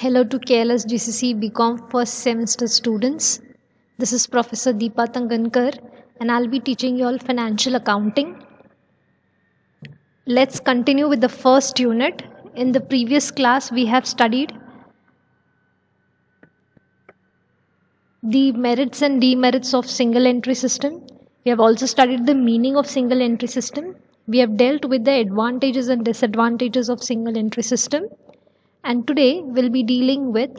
Hello to KLS GCC BCom first semester students. This is Professor Deepa Tangankar and I'll be teaching you all financial accounting. Let's continue with the first unit. In the previous class we have studied the merits and demerits of single entry system. We have also studied the meaning of single entry system. We have dealt with the advantages and disadvantages of single entry system. And today we'll be dealing with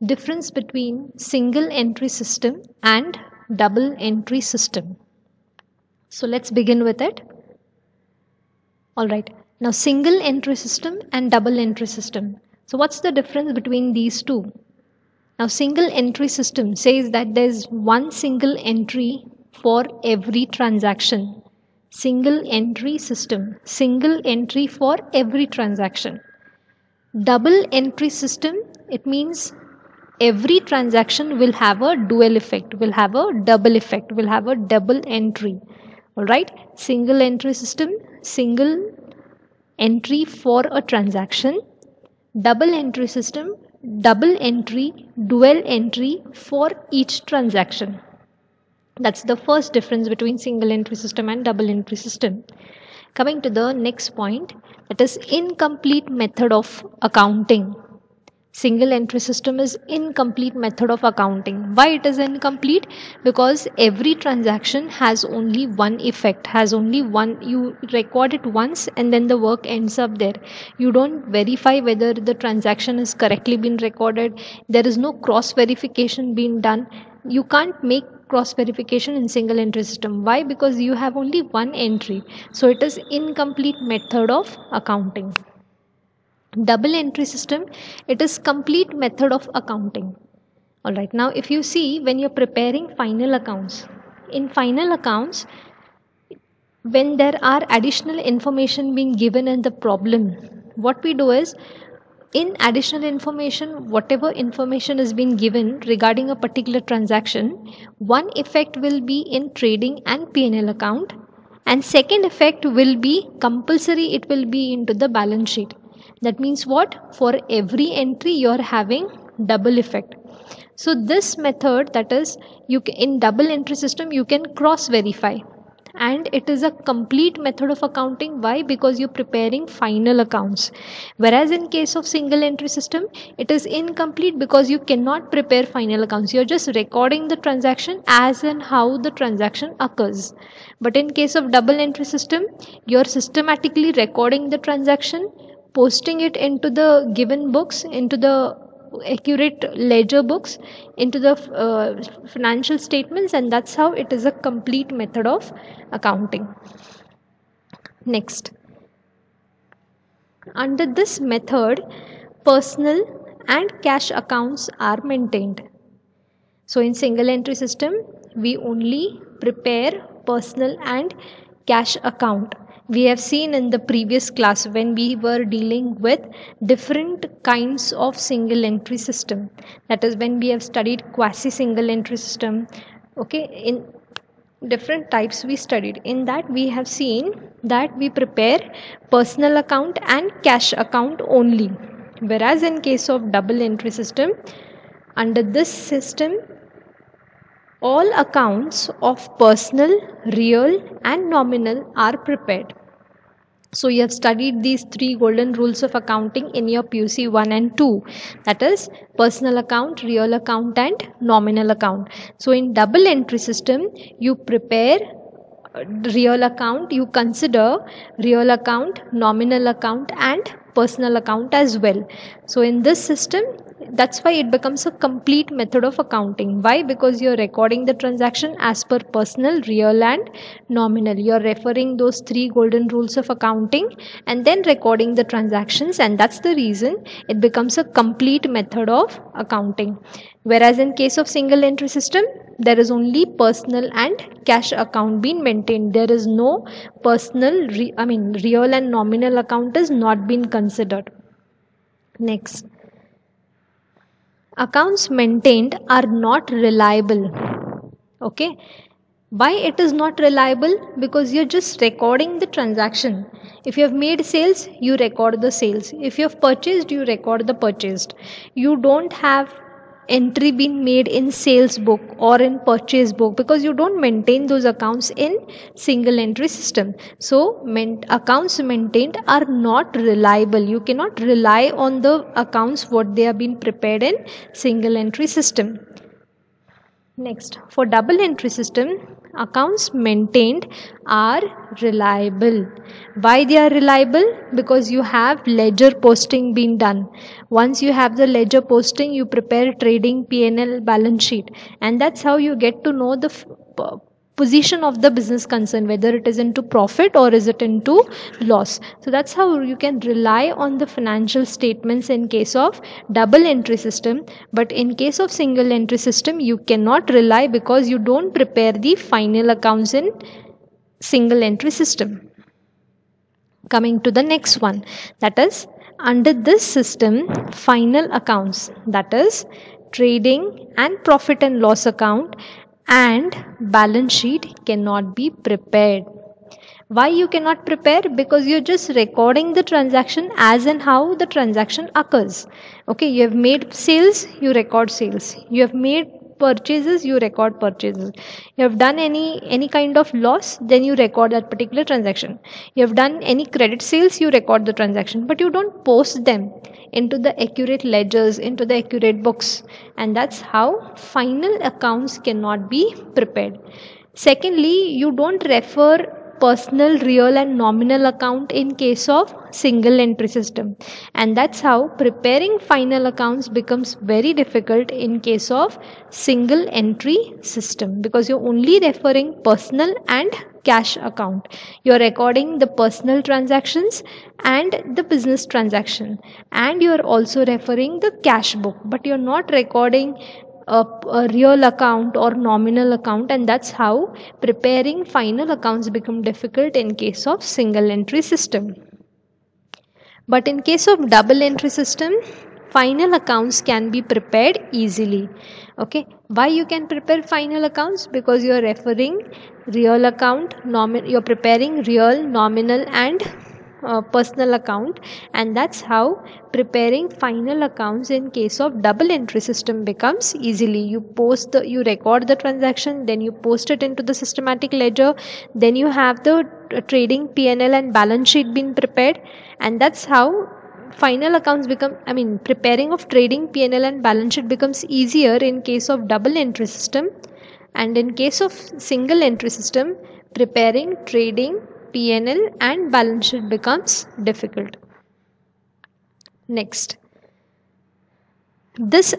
difference between single entry system and double entry system. So let's begin with it. Alright, now single entry system and double entry system. So what's the difference between these two? Now single entry system says that there's one single entry for every transaction. Single entry system, single entry for every transaction. Double entry system, it means every transaction will have a dual effect, will have a double effect, will have a double entry. Alright, single entry system, single entry for a transaction. Double entry system, double entry, dual entry for each transaction. That's the first difference between single entry system and double entry system. Coming to the next point, that is incomplete method of accounting. Single entry system is incomplete method of accounting. Why it is incomplete? Because every transaction has only one effect, has only one, you record it once and then the work ends up there. You don't verify whether the transaction is correctly been recorded. There is no cross verification being done. You can't make cross verification in single entry system. Why? Because you have only one entry. So it is incomplete method of accounting. Double entry system, it is complete method of accounting. Alright, now if you see when you're preparing final accounts, in final accounts, when there are additional information being given in the problem, what we do is, in additional information, whatever information is being given regarding a particular transaction, one effect will be in trading and P&L account, and second effect will be compulsory, it will be into the balance sheet. That means what? For every entry you are having double effect. So this method, that is, in double entry system you can cross verify, and it is a complete method of accounting. Why? Because you're preparing final accounts. Whereas in case of single entry system, it is incomplete because you cannot prepare final accounts. You're just recording the transaction as and how the transaction occurs. But in case of double entry system, you're systematically recording the transaction, posting it into the given books, into the accurate ledger books, into the financial statements, and that's how it is a complete method of accounting. Next, under this method, personal and cash accounts are maintained. So in single entry system, we only prepare personal and cash account. We have seen in the previous class when we were dealing with different kinds of single entry system. That is when we have studied quasi single entry system. Okay, in different types we studied. In that we have seen that we prepare personal account and cash account only. Whereas in case of double entry system, under this system, all accounts of personal, real and nominal are prepared. So you have studied these three golden rules of accounting in your PUC 1 and 2. That is personal account, real account and nominal account. So in double entry system, you prepare real account, you consider real account, nominal account and personal account as well. So in this system, that's why it becomes a complete method of accounting. Why? Because you're recording the transaction as per personal, real and nominal. You're referring those three golden rules of accounting and then recording the transactions, and that's the reason it becomes a complete method of accounting. Whereas in case of single entry system, there is only personal and cash account being maintained. There is no personal, real and nominal account is not being considered. Next, accounts maintained are not reliable. Okay, Why it is not reliable? Because you're just recording the transaction. If you have made sales, you record the sales. If you have purchased, you record the purchased. You don't have entry been made in sales book or in purchase book, because you don't maintain those accounts in single entry system. So accounts maintained are not reliable. You cannot rely on the accounts what they have been prepared in single entry system. Next, for double entry system, accounts maintained are reliable. Why they are reliable? Because you have ledger posting being done. Once you have the ledger posting, you prepare trading P&L balance sheet, and that's how you get to know the position of the business concern, whether it is into profit or is it into loss. So that's how you can rely on the financial statements in case of double entry system. But in case of single entry system, you cannot rely, because you don't prepare the final accounts in single entry system. Coming to the next one, that is, under this system, final accounts, that is trading and profit and loss account and balance sheet, cannot be prepared. Why you cannot prepare? Because you're just recording the transaction as and how the transaction occurs. Okay, you have made sales, you record sales. You have made purchases, you record purchases. You have done any kind of loss, then you record that particular transaction. You have done any credit sales, you record the transaction, but you don't post them into the accurate ledgers, into the accurate books, and that's how final accounts cannot be prepared. Secondly, you don't refer personal, real and nominal account in case of single entry system, and that's how preparing final accounts becomes very difficult in case of single entry system, because you're only referring personal and cash account. You're recording the personal transactions and the business transaction, and you're also referring the cash book, but you're not recording a real account or nominal account, and that's how preparing final accounts become difficult in case of single entry system. But in case of double entry system, final accounts can be prepared easily. Okay, why you can prepare final accounts? Because you are referring real account, you're preparing real, nominal and personal account, and that's how preparing final accounts in case of double entry system becomes easily. You record the transaction, then you post it into the systematic ledger, then you have the trading P&L and balance sheet being prepared, and that's how final accounts become, preparing of trading P&L and balance sheet becomes easier in case of double entry system, and in case of single entry system, preparing trading P&L and balance sheet becomes difficult. Next, the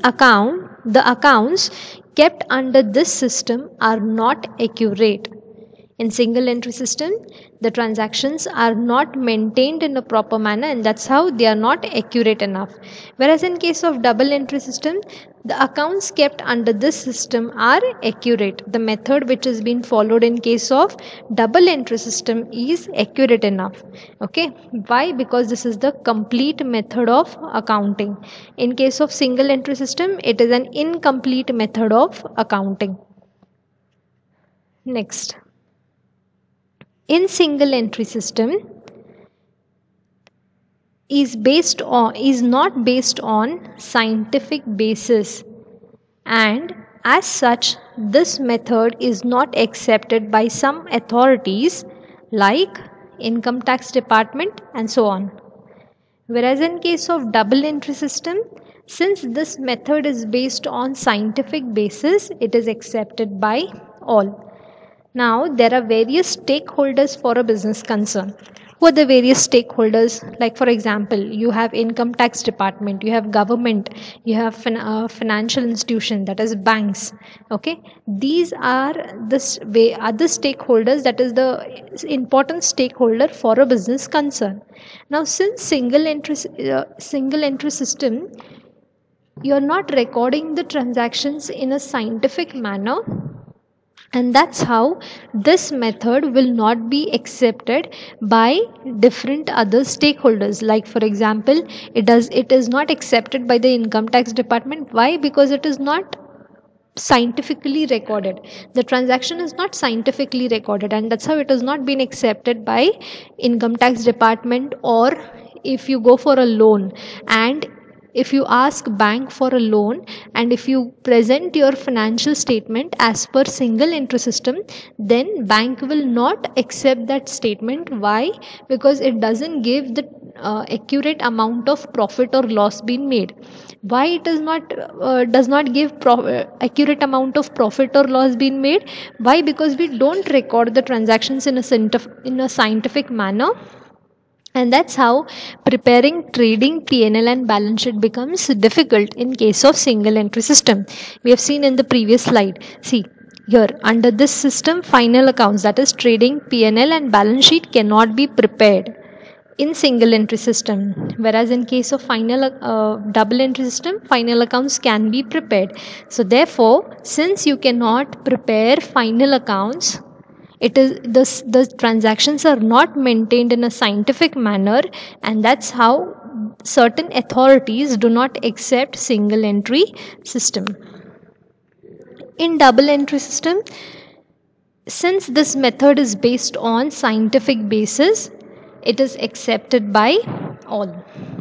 accounts kept under this system are not accurate. In single entry system, the transactions are not maintained in a proper manner, and that's how they are not accurate enough. Whereas in case of double entry system, the accounts kept under this system are accurate. The method which has been followed in case of double entry system is accurate enough. Okay, why? Because this is the complete method of accounting. In case of single entry system, it is an incomplete method of accounting. Next, in single entry system is not based on scientific basis, and as such this method is not accepted by some authorities like income tax department and so on. Whereas in case of double entry system, since this method is based on scientific basis, it is accepted by all. Now, there are various stakeholders for a business concern. Who are the various stakeholders? Like, for example, you have income tax department, you have government, you have financial institution, that is banks. Okay, these are the other stakeholders, that is the important stakeholder for a business concern. Now, since single entry system, you are not recording the transactions in a scientific manner, and that's how this method will not be accepted by different other stakeholders. Like, for example, it is not accepted by the income tax department. Why? Because it is not scientifically recorded. The transaction is not scientifically recorded, and that's how it has not been accepted by income tax department. Or if you go for a loan, and if you ask bank for a loan, and if you present your financial statement as per single entry system, then bank will not accept that statement. Why? Because it doesn't give the accurate amount of profit or loss being made. Why it is not does not give accurate amount of profit or loss being made? Why? Because we don't record the transactions in a scientific manner. And that's how preparing trading P&L and balance sheet becomes difficult in case of single entry system. We have seen in the previous slide. See here, under this system, final accounts, that is trading P&L and balance sheet, cannot be prepared in single entry system, whereas in case of final double entry system, final accounts can be prepared. So therefore, since you cannot prepare final accounts, it is the transactions are not maintained in a scientific manner, and that's how certain authorities do not accept single entry system. In double entry system, since this method is based on scientific basis, it is accepted by all.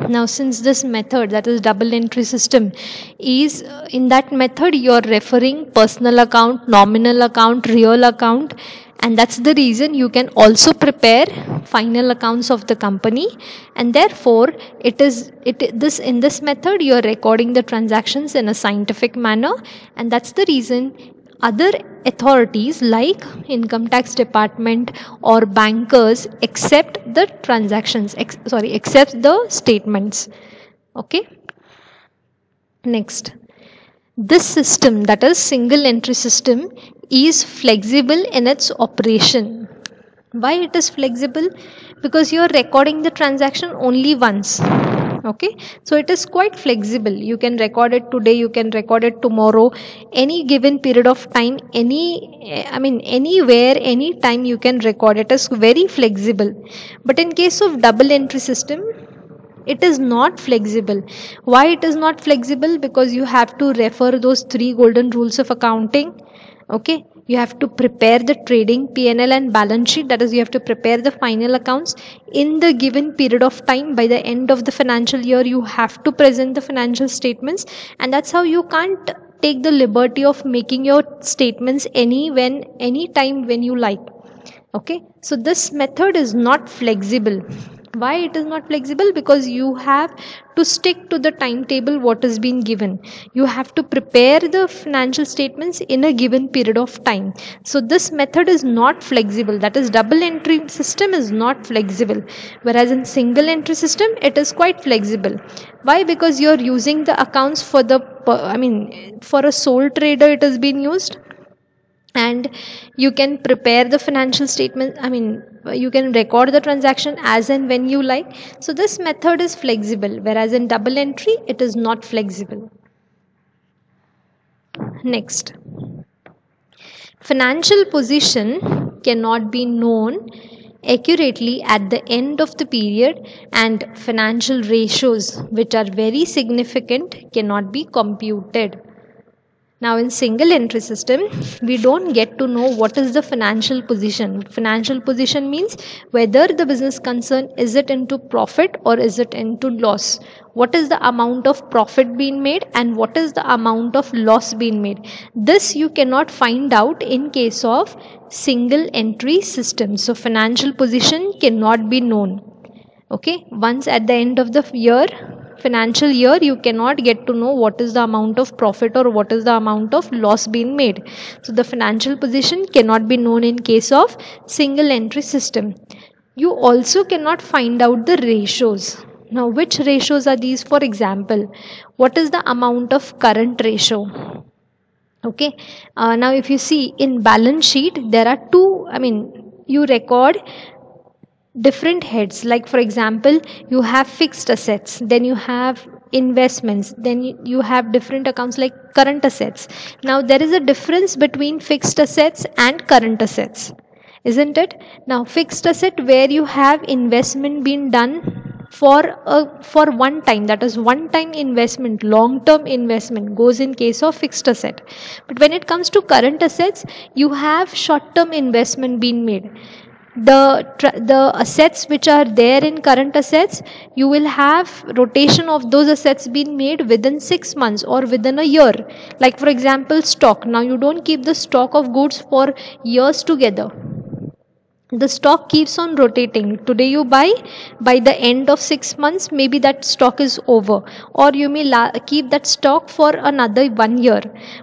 Now, since this method, that is double entry system, is in that method you are referring personal account, nominal account, real account, and that's the reason you can also prepare final accounts of the company. And therefore, in this method you are recording the transactions in a scientific manner, and that's the reason other authorities like income tax department or bankers accept the transactions, accept the statements. Okay. Next, this system, that is single entry system, is flexible in its operation. Why it is flexible? Because you are recording the transaction only once. Okay, so it is quite flexible. You can record it today, you can record it tomorrow, any given period of time, anywhere, anytime you can record it. It is very flexible. But in case of double entry system, it is not flexible.Hy it is not flexible? Because you have to refer those 3 golden rules of accounting. Okay, you have to prepare the trading P&L and balance sheet, that is you have to prepare the final accounts in the given period of time. By the end of the financial year you have to present the financial statements, and that's how you can't take the liberty of making your statements any time when you like. Okay, so this method is not flexible. Why it is not flexible? Because you have to stick to the timetable what is being given. You have to prepare the financial statements in a given period of time. So this method is not flexible. That is, double entry system is not flexible, whereas in single entry system it is quite flexible. Why? Because you are using the accounts for for a sole trader it has been used, and you can prepare the financial statement, you can record the transaction as and when you like. So this method is flexible, whereas in double entry it is not flexible. Next, financial position cannot be known accurately at the end of the period, and financial ratios which are very significant cannot be computed. Now in single entry system, we don't get to know what is the financial position. Financial position means whether the business concern, is it into profit or is it into loss? What is the amount of profit being made and what is the amount of loss being made? This you cannot find out in case of single entry system. So financial position cannot be known. Okay, once at the end of the financial year, you cannot get to know what is the amount of profit or what is the amount of loss being made. So the financial position cannot be known in case of single entry system. You also cannot find out the ratios. Now which ratios are these? For example, what is the amount of current ratio? Okay, now if you see in balance sheet, there are you record different heads. Like for example, you have fixed assets, then you have investments, then you have different accounts like current assets. Now there is a difference between fixed assets and current assets, isn't it? Now fixed asset, where you have investment being done for one time, that is one time investment, long term investment goes in case of fixed asset. But when it comes to current assets, you have short term investment being made. The assets which are there in current assets, you will have rotation of those assets being made within 6 months or within a year. Like for example, stock. Now you don't keep the stock of goods for years together. The stock keeps on rotating. Today you buy, by the end of 6 months maybe that stock is over, or you may keep that stock for another 1 year,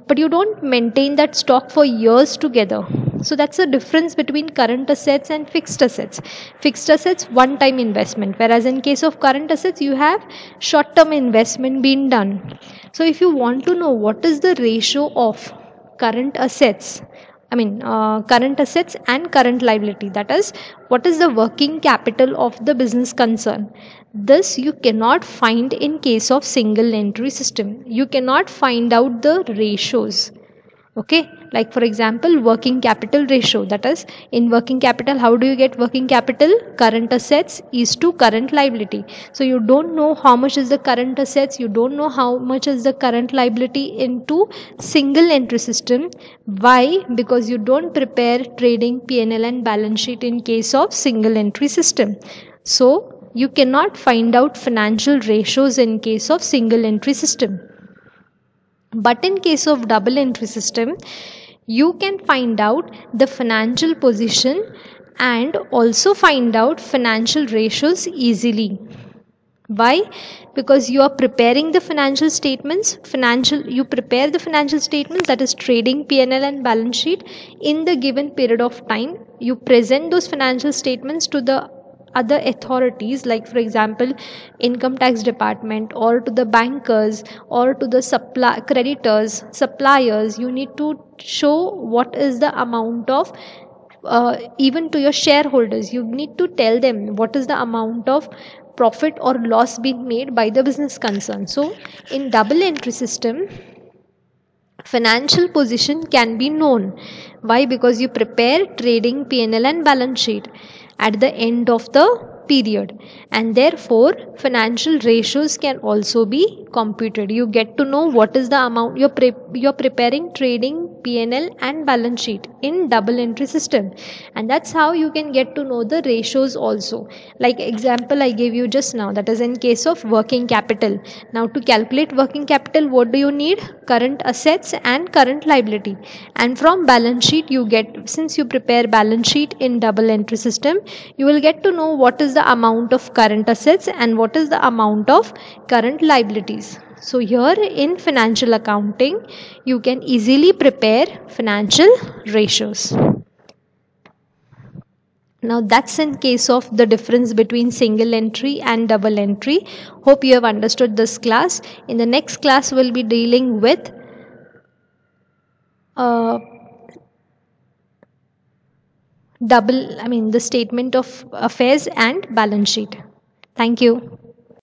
but you don't maintain that stock for years together. So that's the difference between current assets and fixed assets. Fixed assets, one time investment, whereas in case of current assets you have short term investment being done. So if you want to know what is the ratio of current assets, current assets and current liability, that is, what is the working capital of the business concern, this you cannot find in case of single entry system. You cannot find out the ratios. Okay, like for example, working capital ratio, that is, in working capital, how do you get working capital? Current assets is to current liability. So you don't know how much is the current assets, you don't know how much is the current liability into single entry system. Why? Because you don't prepare trading P&L and balance sheet in case of single entry system. So you cannot find out financial ratios in case of single entry system. But in case of double entry system, you can find out the financial position and also find out financial ratios easily. Why? Because you are preparing the financial statements, you prepare the financial statements, that is trading P&L and balance sheet, in the given period of time. You present those financial statements to the other authorities, like for example income tax department, or to the bankers, or to the creditors, suppliers. You need to show what is the amount of even to your shareholders, you need to tell them what is the amount of profit or loss being made by the business concern. So in double entry system, financial position can be known. Why? Because you prepare trading P&L and balance sheet at the end of the period, and therefore financial ratios can also be computed. You get to know what is the amount you're preparing trading P&L and balance sheet in double entry system, and that's how you can get to know the ratios also. Like example I gave you just now, that is in case of working capital. Now to calculate working capital, what do you need? Current assets and current liability. And from balance sheet you get, since you prepare balance sheet in double entry system, you will get to know what is the amount of current assets and what is the amount of current liabilities. So here in financial accounting, you can easily prepare financial ratios. Now that's in case of the difference between single entry and double entry. Hope you have understood this class. In the next class, we'll be dealing with the statement of affairs and balance sheet. Thank you.